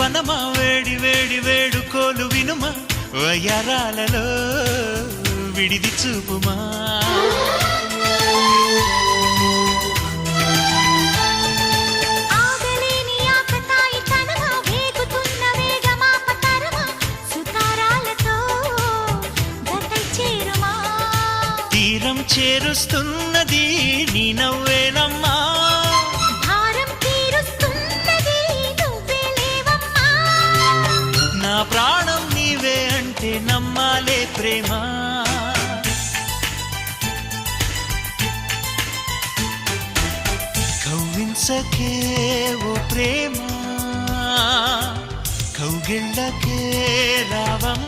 వనమా వేడి వేడి వేడుకోలు వినుమా వయ్యారాలలో విడిది చూపుమా తీరం చేరుస్తున్నది నీ నవ్వేనమ్మా నా ప్రాణం నీవే అంటే నమ్మాలే ప్రేమ కవ్వించకే ఓ ప్రేమ కౌగిళ్ళకే రావం